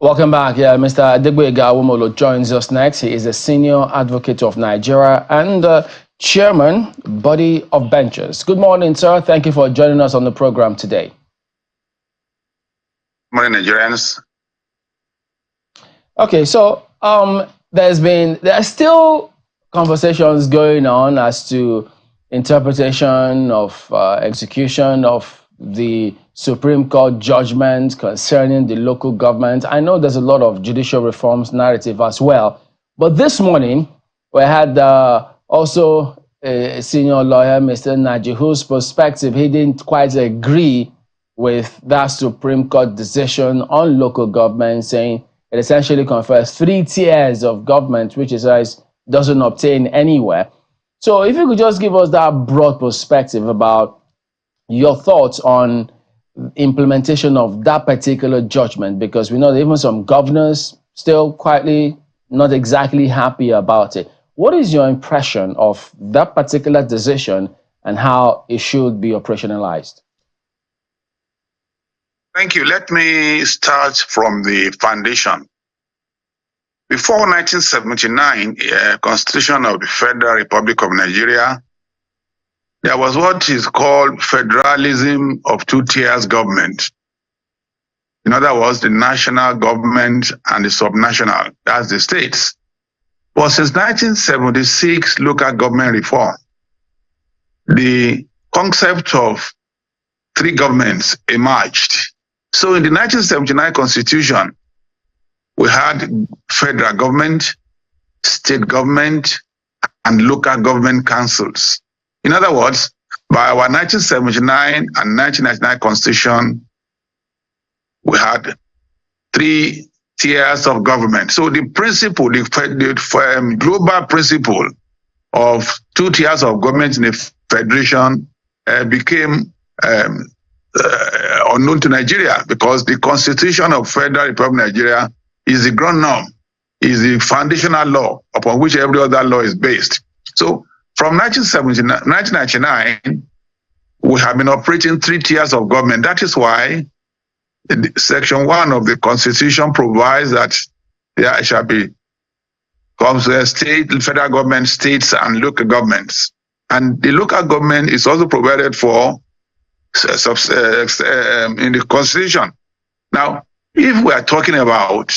Welcome back. Yeah, Mr. Adegboyega Awomolo joins us next. He is a senior advocate of Nigeria and chairman, Body of Benchers. Good morning, sir. Thank you for joining us on the program today. Good morning, Nigerians. Okay, so there are still conversations going on as to interpretation of execution of the Supreme Court judgment concerning the local government. I know there's a lot of judicial reforms narrative as well, but this morning we had also a senior lawyer, Mr. Naji, whose perspective he didn't quite agree with that Supreme Court decision on local government, saying it essentially confers 3 tiers of government, which is doesn't obtain anywhere. So if you could just give us that broad perspective about your thoughts on implementation of that particular judgment, because we know that even some governors still quietly not exactly happy about it. What is your impression of that particular decision and how it should be operationalized? Thank you. Let me start from the foundation. Before 1979, Constitution of the Federal Republic of Nigeria, there was what is called federalism of 2 tiers government. In other words, the national government and the subnational, that's the states. But since 1976 local government reform, the concept of 3 governments emerged. So in the 1979 Constitution, we had federal government, state government, and local government councils. In other words, by our 1979 and 1999 Constitution, we had 3 tiers of government. So the principle, the global principle of 2 tiers of government in a federation became unknown to Nigeria, because the Constitution of Federal Republic of Nigeria is the ground norm, is the foundational law upon which every other law is based. So from 1999, we have been operating 3 tiers of government. That is why Section 1 of the Constitution provides that there shall be state, federal government, states, and local governments. And the local government is also provided for in the Constitution. Now, if we are talking about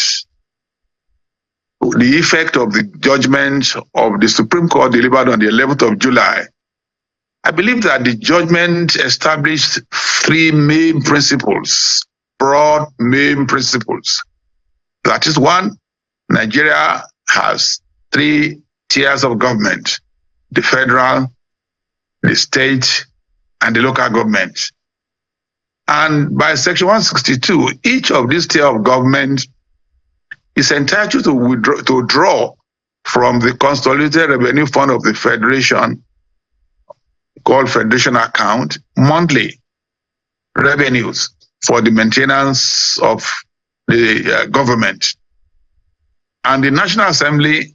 the effect of the judgment of the Supreme Court delivered on the 11th of July, I believe that the judgment established 3 main principles, broad main principles. That is, 1, Nigeria has 3 tiers of government: the federal, the state, and the local government. And by Section 162, each of these tiers of government is entitled to draw from the Consolidated Revenue Fund of the Federation, called Federation Account, monthly revenues for the maintenance of the government. And the National Assembly,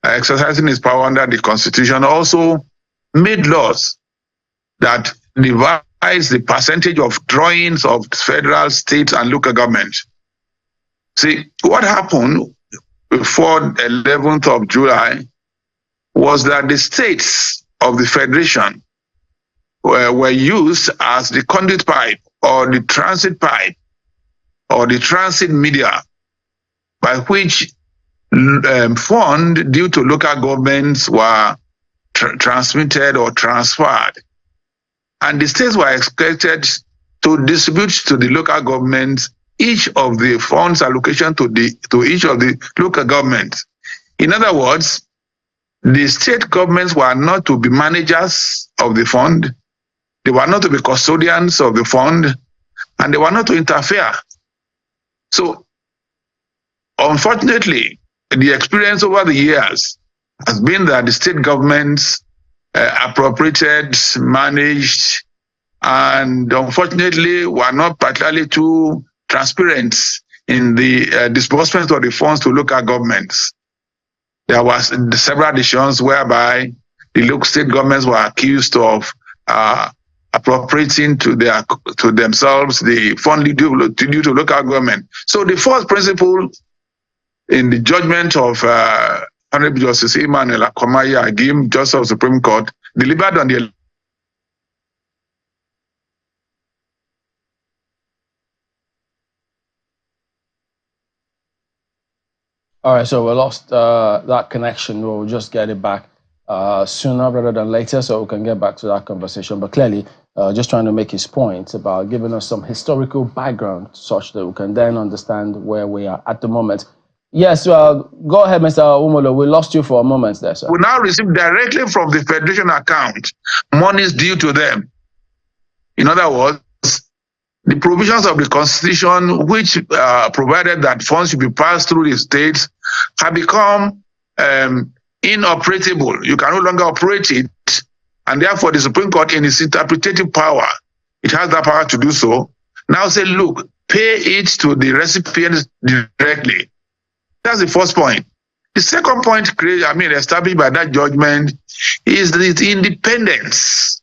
exercising its power under the Constitution, also made laws that devise the percentage of drawings of federal, state, and local government. See, what happened before the 11th of July was that the states of the Federation were used as the conduit pipe or the transit pipe or the transit media by which funds due to local governments were transmitted or transferred. And the states were expected to distribute to the local governments each of the funds allocation to each of the local governments. In other words, the state governments were not to be managers of the fund, they were not to be custodians of the fund, and they were not to interfere. So, unfortunately, the experience over the years has been that the state governments appropriated, managed, and unfortunately were not particularly too transparent in the disbursement of the funds to local governments. There was several decisions whereby the local state governments were accused of appropriating to themselves the fund due to local government. So the first principle in the judgment of Honorable Justice Emmanuel Akomaya Agim, Justice of the Supreme Court, delivered on the All right, so we lost that connection. We'll just get it back sooner rather than later, so we can get back to that conversation. But clearly, just trying to make his point about giving us some historical background such that we can then understand where we are at the moment. Yes, go ahead, Mr. Umolo. We lost you for a moment there, sir. We now receive directly from the Federation account monies due to them. In other words, the provisions of the Constitution, which provided that funds should be passed through the states, have become inoperable. You can no longer operate it, and therefore the Supreme Court, in its interpretative power, it has that power to do so. Now say, look, pay it to the recipients directly. That's the first point. The second point, established by that judgment, is the independence,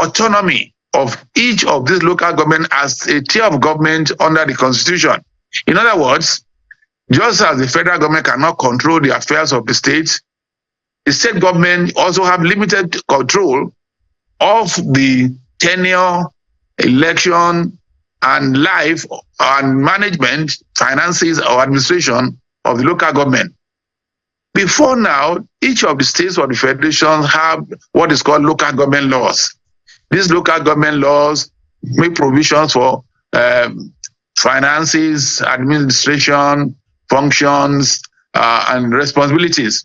autonomy of each of these local government as a tier of government under the Constitution. In other words, just as the federal government cannot control the affairs of the states, the state government also have limited control of the tenure, election, and life and management, finances, or administration of the local government. Before now, each of the states or the federations have what is called local government laws. These local government laws make provisions for finances, administration, functions, and responsibilities.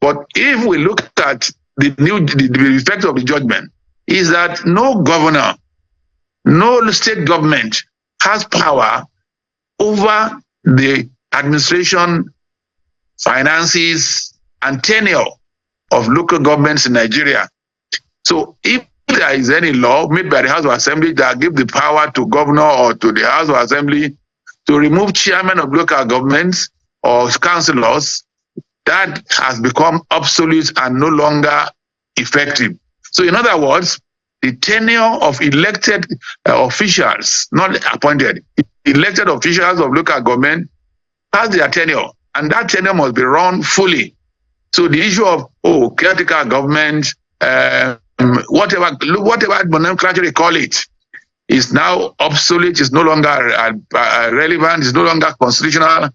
But if we look at the effect of the judgment, is that no governor, no state government has power over the administration, finances, and tenure of local governments in Nigeria. So if there is any law made by the House of Assembly that gives the power to governor or to the House of Assembly to remove chairmen of local governments or councillors, that has become obsolete and no longer effective. So in other words, the tenure of elected officials, not appointed, elected officials of local government has their tenure, and that tenure must be run fully. So the issue of, caretaker government, whatever nomenclature they call it, is now obsolete, is no longer relevant, is no longer constitutional,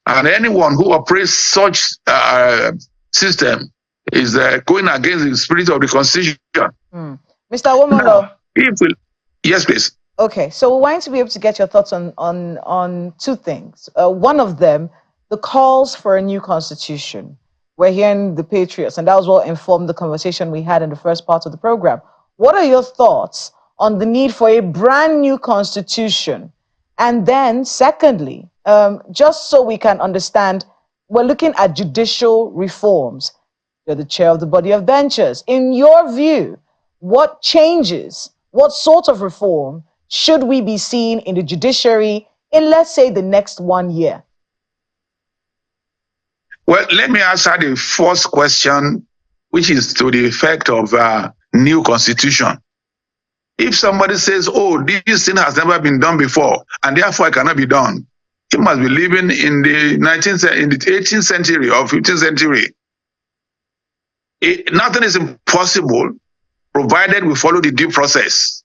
and anyone who operates such system is going against the spirit of the Constitution. Mr. Womolo. Yes, please. Okay, so we want to be able to get your thoughts on two things. One of them, the calls for a new constitution. We're hearing the Patriots, and that was what informed the conversation we had in the first part of the program. What are your thoughts on the need for a brand new constitution? And then secondly, just so we can understand, we're looking at judicial reforms. You're the chair of the body of benchers. In your view, what changes, what sort of reform should we be seeing in the judiciary in, let's say, the next 1 year? Well, let me answer the first question, which is to the effect of new constitution. If somebody says, this thing has never been done before, and therefore it cannot be done, he must be living in the 18th century or 15th century. Nothing is impossible, provided we follow the due process.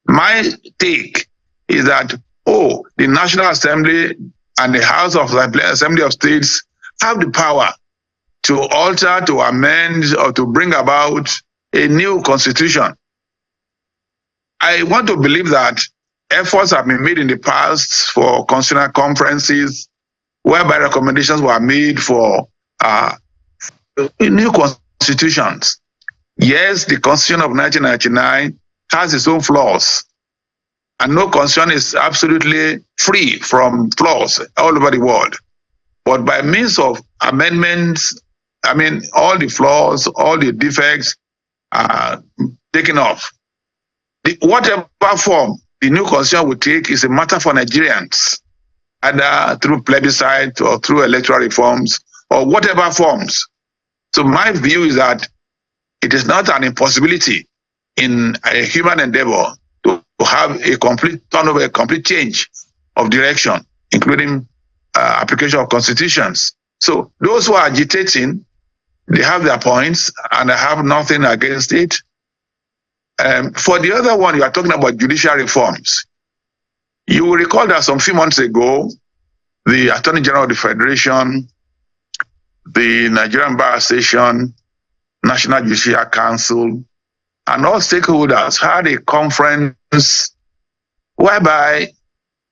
My take is that, the National Assembly and the House of Assembly of States have the power to alter, to amend, or to bring about a new constitution. I want to believe that efforts have been made in the past for constitutional conferences, whereby recommendations were made for new constitutions. Yes, the Constitution of 1999 has its own flaws, and no constitution is absolutely free from flaws all over the world. But by means of amendments, all the flaws, all the defects are taken off. Whatever form the new constitution will take is a matter for Nigerians, either through plebiscite or through electoral reforms or whatever forms. So my view is that it is not an impossibility in a human endeavor to have a complete turnover, a complete change of direction, including application of constitutions. So those who are agitating, they have their points, and I have nothing against it. For the other one, you are talking about judicial reforms. You will recall that some few months ago, the Attorney General of the Federation, the Nigerian Bar Association, National Judicial Council, and all stakeholders had a conference whereby,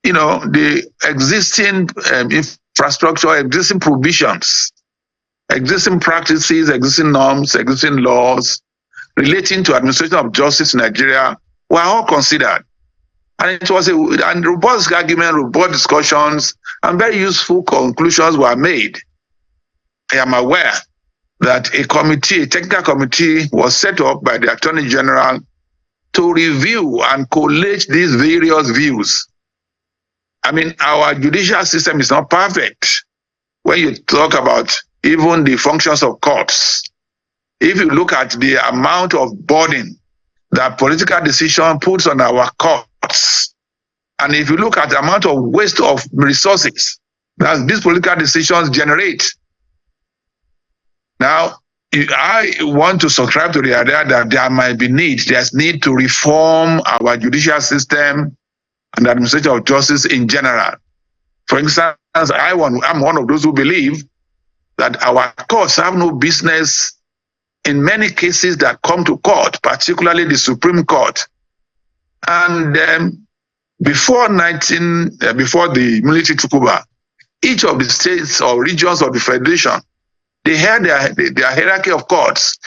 the existing infrastructure, existing provisions, existing practices, existing norms, existing laws relating to administration of justice in Nigeria were all considered. And it was a robust argument, robust discussions, and very useful conclusions were made. I am aware that a technical committee was set up by the Attorney General to review and collate these various views. I mean, our judicial system is not perfect. When you talk about even the functions of courts, if you look at the amount of burden that political decision puts on our courts, and if you look at the amount of waste of resources that these political decisions generate, now, I want to subscribe to the idea that there's need to reform our judicial system and administration of justice in general. For instance, I'm one of those who believe that our courts have no business in many cases that come to court, particularly the Supreme Court. And before the military took over, each of the states or regions of the Federation, they had their hierarchy of courts,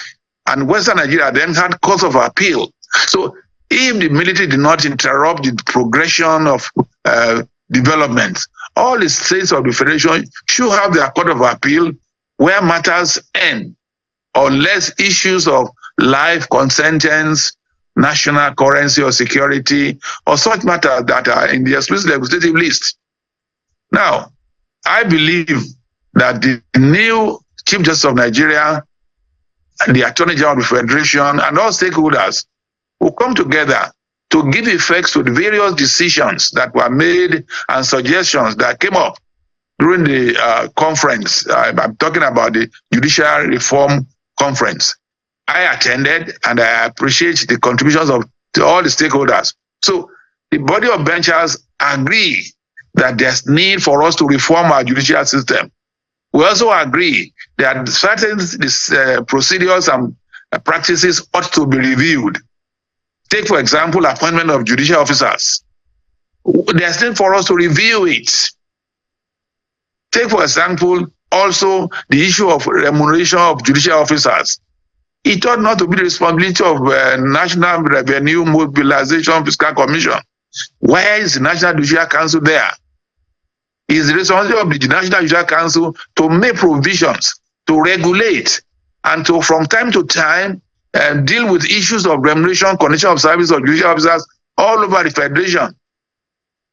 and Western Nigeria then had courts of appeal. So if the military did not interrupt the progression of development, all the states of the Federation should have their court of appeal where matters end, unless issues of life, sentence, national currency or security, or such matters that are in the explicit legislative list. Now, I believe that the new Chief Justice of Nigeria, the Attorney General of the Federation, and all stakeholders will come together to give effects to the various decisions that were made and suggestions that came up during the conference. I'm talking about the Judicial Reform Conference. I attended, and I appreciate the contributions of all the stakeholders. So the body of benchers agree that there's need for us to reform our judicial system. We also agree that certain procedures and practices ought to be reviewed. Take, for example, appointment of judicial officers. There's need for us to review it. Take, for example, also the issue of remuneration of judicial officers. It ought not to be the responsibility of National Revenue Mobilization Fiscal Commission. Where is the National Judicial Council there? It is the responsibility of the National Judicial Council to make provisions, to regulate, and to, from time to time, deal with issues of remuneration, condition of service of judicial officers all over the Federation.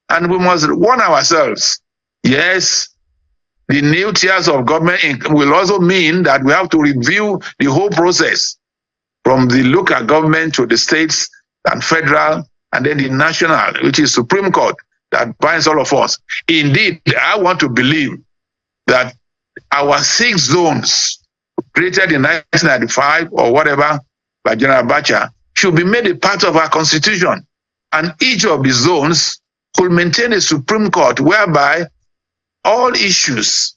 And we must warn ourselves. Yes, the new tiers of government will also mean that we have to review the whole process, from the local government to the states and federal, and then the national, which is Supreme Court, that binds all of us. Indeed, I want to believe that our 6 zones created in 1995 or whatever by General Abacha should be made a part of our constitution. And each of the zones could maintain a Supreme Court whereby all issues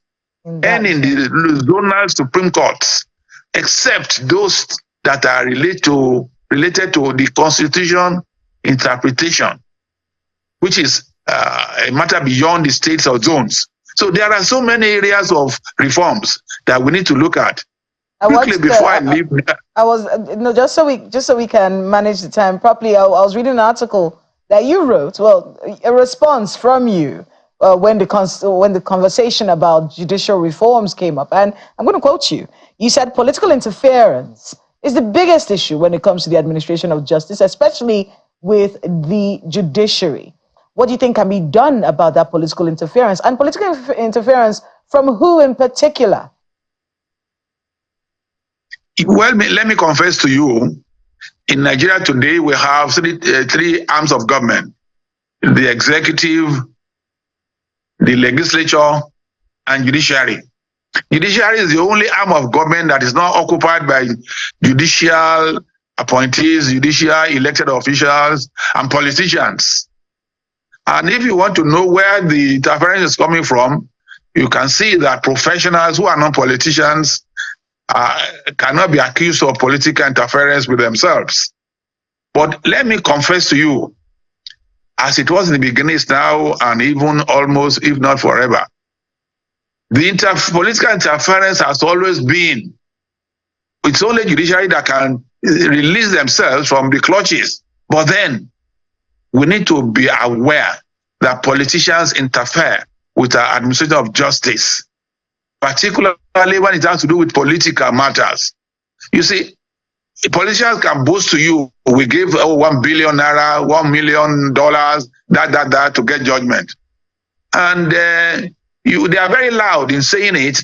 end in the zonal Supreme Courts, except those that are related to the Constitution interpretation, which is a matter beyond the states or zones. So there are so many areas of reforms that we need to look at. Quickly before I leave, just so we can manage the time properly. I was reading an article that you wrote. Well, a response from you when the conversation about judicial reforms came up, and I'm going to quote you. You said political interference is the biggest issue when it comes to the administration of justice, especially with the judiciary. What do you think can be done about that political interference, and political interference from who in particular? Well, let me confess to you In Nigeria today, we have three arms of government: the executive, the legislature, and judiciary. Judiciary is the only arm of government that is not occupied by judicial appointees, judicial elected officials, and politicians. And if you want to know where the interference is coming from, you can see that professionals who are not politicians cannot be accused of political interference with themselves. But let me confess to you, as it was in the beginning, now, and even almost, if not forever, the political interference has always been. It's only judiciary that can release themselves from the clutches. But then we need to be aware that politicians interfere with our administration of justice, particularly when it has to do with political matters. You see, politicians can boast to you, we gave 1 billion naira, $1 million, that to get judgment. And they are very loud in saying it,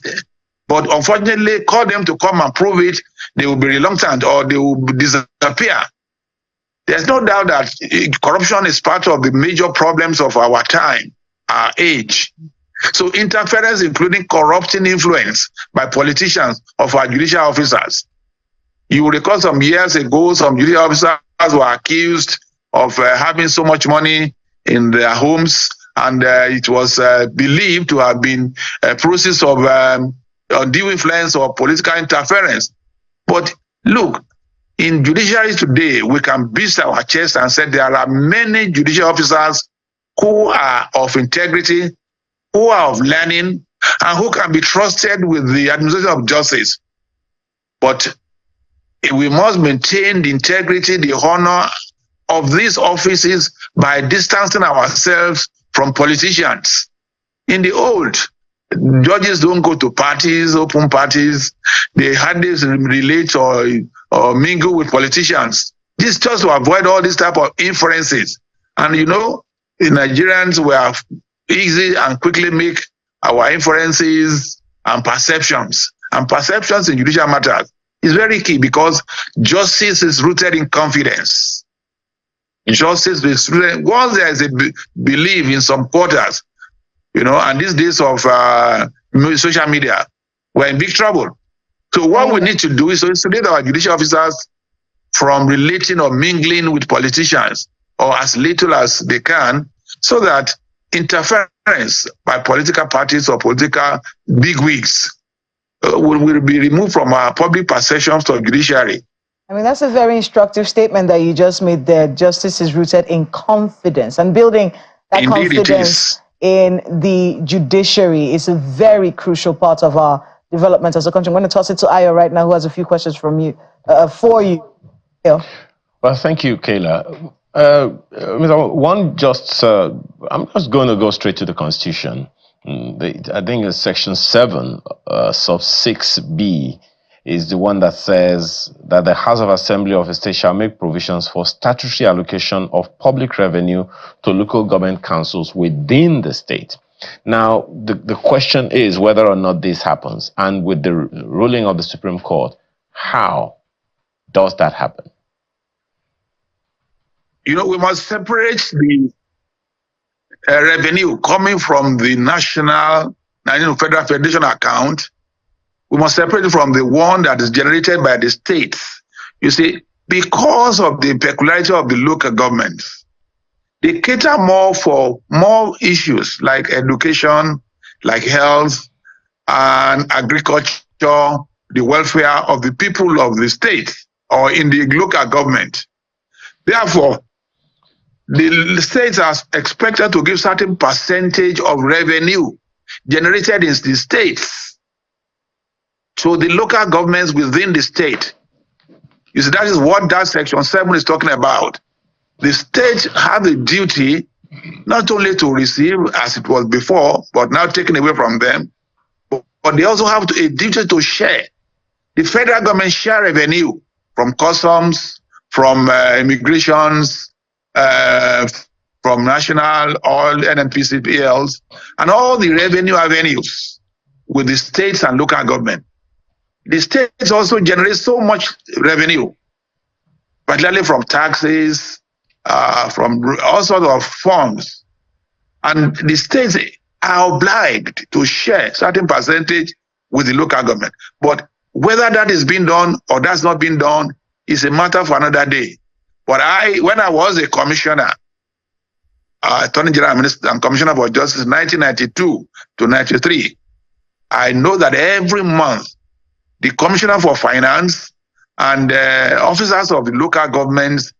but unfortunately, call them to come and prove it, they will be reluctant or they will disappear. There's no doubt that corruption is part of the major problems of our time, our age. So interference, including corrupting influence by politicians of our judicial officers. You will recall some years ago, some judicial officers were accused of having so much money in their homes, and it was believed to have been a process of undue influence or political interference. But look, in judiciary today, we can beat our chest and say there are many judicial officers who are of integrity, who are of learning, and who can be trusted with the administration of justice. But we must maintain the integrity, the honor of these offices by distancing ourselves from politicians. In the old, judges don't go to parties, open parties. They hardly relate or mingle with politicians. This just to avoid all this type of inferences. And you know, the Nigerians were easy and quickly make our inferences and perceptions. And perceptions in judicial matters is very key because justice is rooted in confidence. Justice is rooted, once there is a belief in some quarters, you know, and these days of social media, we're in big trouble. So what we need to do is to insulate our judicial officers from relating or mingling with politicians, or as little as they can, so that interference by political parties or political bigwigs will be removed from our public perceptions of judiciary. I mean, that's a very instructive statement that you just made there. Justice is rooted in confidence, and building that Indeed confidence in the judiciary is a very crucial part of our development as a country. I'm going to toss it to Ayo right now, who has a few questions from you, for you. Yeah. Well, thank you, Kayla. I'm just going to go straight to the Constitution. I think it's Section 7, sub 6b, is the one that says that the House of Assembly of a state shall make provisions for statutory allocation of public revenue to local government councils within the state. Now, the question is whether or not this happens. And with the ruling of the Supreme Court, how does that happen? You know, we must separate the revenue coming from the national federal federation account. We must separate it from the one that is generated by the states. You see, because of the peculiarity of the local governments, they cater more for more issues like education, like health, and agriculture, the welfare of the people of the state or in the local government. Therefore, the states are expected to give certain percentage of revenue generated in the states to the local governments within the state. You see, that is what that Section 7 is talking about. The state have a duty not only to receive as it was before, but now taken away from them, but they also have a duty to share. The federal government share revenue from customs, from immigrations, from national oil, NNPCPLs, and all the revenue avenues with the states and local government. The states also generate so much revenue. particularly from taxes, from all sorts of forms. And the states are obliged to share certain percentage with the local government. But whether that is being done or that's not being done is a matter for another day. But when I was a commissioner, Attorney General Minister and Commissioner for Justice 1992 to 93, I know that every month the Commissioner for Finance and officers of the local governments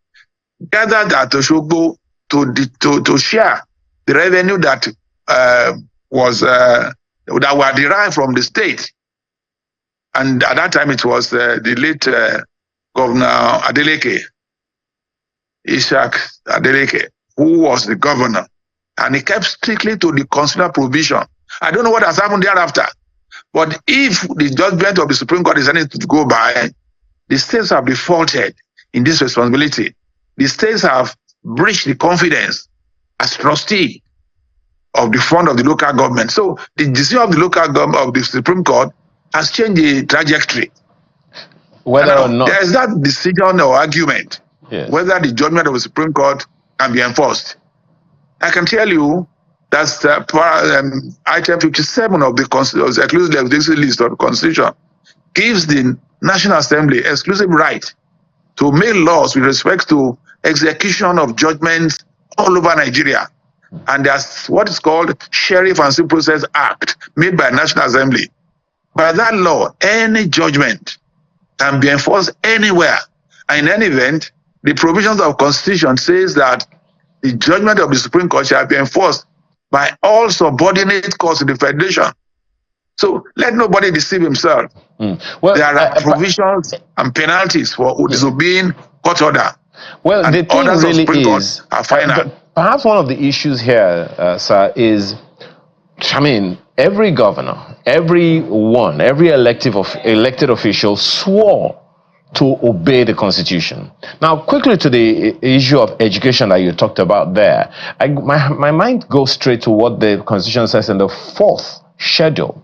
gathered at Oshogbo to share the revenue that that were derived from the state. And at that time, it was the late Governor Adeleke, Ishak Adeleke, who was the governor. And he kept strictly to the constitutional provision. I don't know what has happened thereafter. But if the judgment of the Supreme Court is anything to go by, the states have defaulted in this responsibility. The states have breached the confidence as trustee of the fund of the local government. So the decision of the local government of the Supreme Court has changed the trajectory. Whether or not there is that decision or argument, yes, whether the judgment of the Supreme Court can be enforced. I can tell you that's item 57 of the exclusive legislative list of the Constitution gives the National Assembly exclusive right to make laws with respect to execution of judgments all over Nigeria. And there's what is called Sheriff and Civil Process Act made by National Assembly. By that law, any judgment can be enforced anywhere. And in any event, the provisions of Constitution says that the judgment of the Supreme Court shall be enforced by all subordinate courts in the Federation. So let nobody deceive himself. Well, there are provisions and penalties for disobeying court order. Well, and the thing orders really of Supreme is, Court are final. Perhaps one of the issues here, sir, is, I mean, every governor, every elected official swore to obey the Constitution. Now, quickly to the issue of education that you talked about there, my mind goes straight to what the Constitution says in the fourth schedule,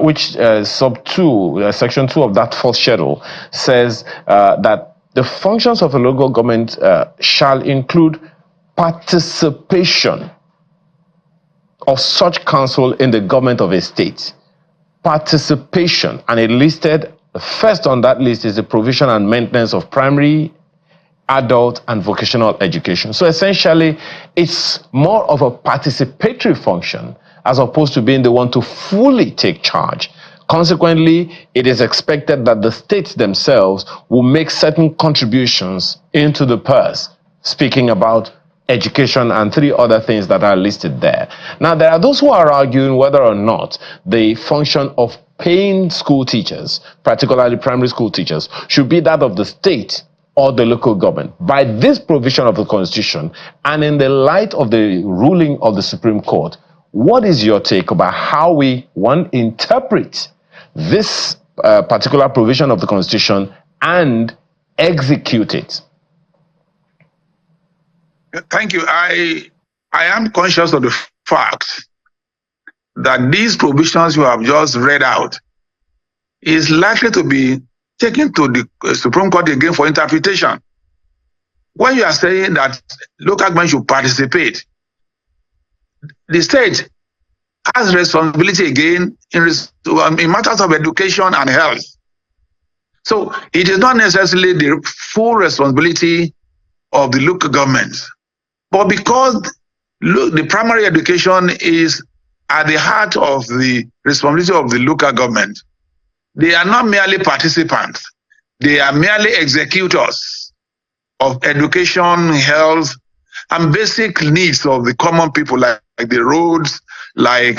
which section 2 of that fourth schedule says that the functions of a local government shall include participation of such council in the government of a state. Participation, and it listed, first on that list is the provision and maintenance of primary, adult, and vocational education. So essentially, it's more of a participatory function as opposed to being the one to fully take charge. Consequently, it is expected that the states themselves will make certain contributions into the purse, speaking about education and 3 other things that are listed there. Now, there are those who are arguing whether or not the function of paying school teachers, particularly primary school teachers, should be that of the state or the local government. By this provision of the Constitution, and in the light of the ruling of the Supreme Court, what is your take about how we, interpret this particular provision of the Constitution and execute it? Thank you. I am conscious of the fact that these provisions you have just read out is likely to be taken to the Supreme Court again for interpretation. When you are saying that local government should participate, the state has responsibility again in matters of education and health. So it is not necessarily the full responsibility of the local government. But because the primary education is at the heart of the responsibility of the local government, they are not merely participants. They are merely executors of education, health, and basic needs of the common people, like the roads, like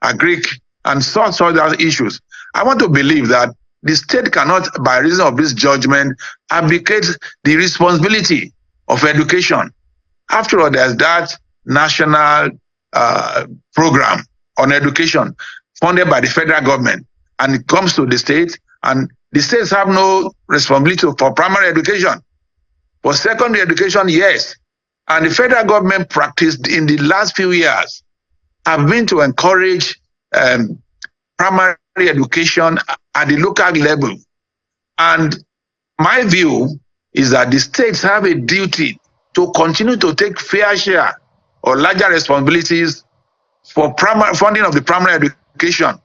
agric, and such other issues. I want to believe that the state cannot, by reason of this judgment, abdicate the responsibility of education. After all, there's that national program on education funded by the federal government, and it comes to the state, and the states have no responsibility for primary education. For secondary education, yes. And the federal government practiced in the last few years have been to encourage primary education at the local level. And my view is that the states have a duty to continue to take fair share or larger responsibilities for primary funding of the primary education.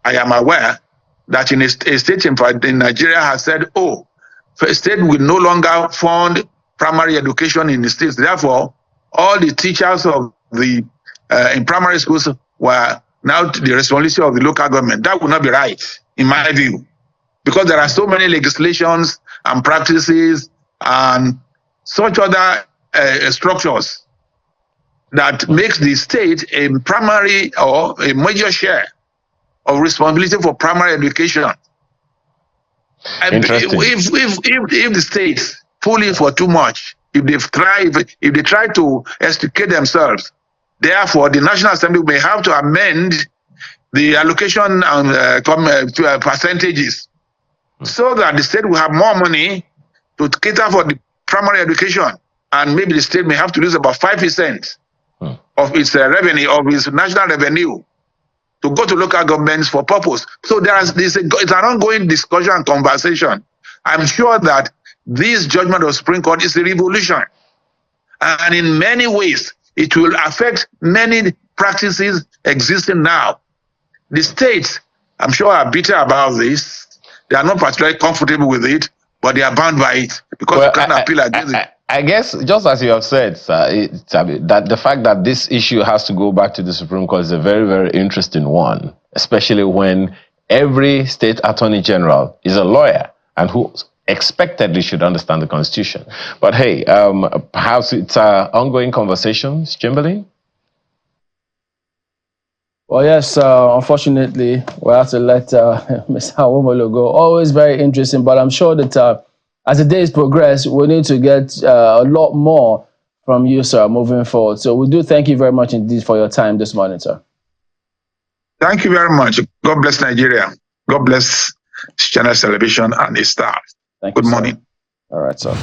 I am aware that in a state in Nigeria has said, oh, the state will no longer fund primary education in the states. Therefore, all the teachers of the in primary schools were now the responsibility of the local government. That would not be right, in my view, because there are so many legislations and practices and such other structures that makes the state a primary or a major share of responsibility for primary education. Interesting. If the states pull in for too much, if they try to extricate themselves, therefore the National Assembly may have to amend the allocation percentages so that the state will have more money to cater for the primary education, and maybe the state may have to lose about 5% of its revenue, of its national revenue, to go to local governments for purpose. So it's an ongoing discussion and conversation. I'm sure that this judgment of Supreme Court is a revolution, and in many ways it will affect many practices existing now. The states, I'm sure, are bitter about this. They are not particularly comfortable with it, but they are bound by it because you can't appeal against it. I guess, just as you have said, sir, that the fact that this issue has to go back to the Supreme Court is a very, very interesting one, especially when every state attorney general is a lawyer and who expectedly should understand the Constitution. But hey, perhaps it's ongoing conversations, Chamberlain? Well, yes, unfortunately, we'll have to let Mr. Awomolo go. Always very interesting, but I'm sure that as the days progress, we need to get a lot more from you, sir, moving forward. So we do thank you very much indeed for your time this morning, sir. Thank you very much. God bless Nigeria. God bless Channel Television and its staff. Thank you, Good morning. All right, sir.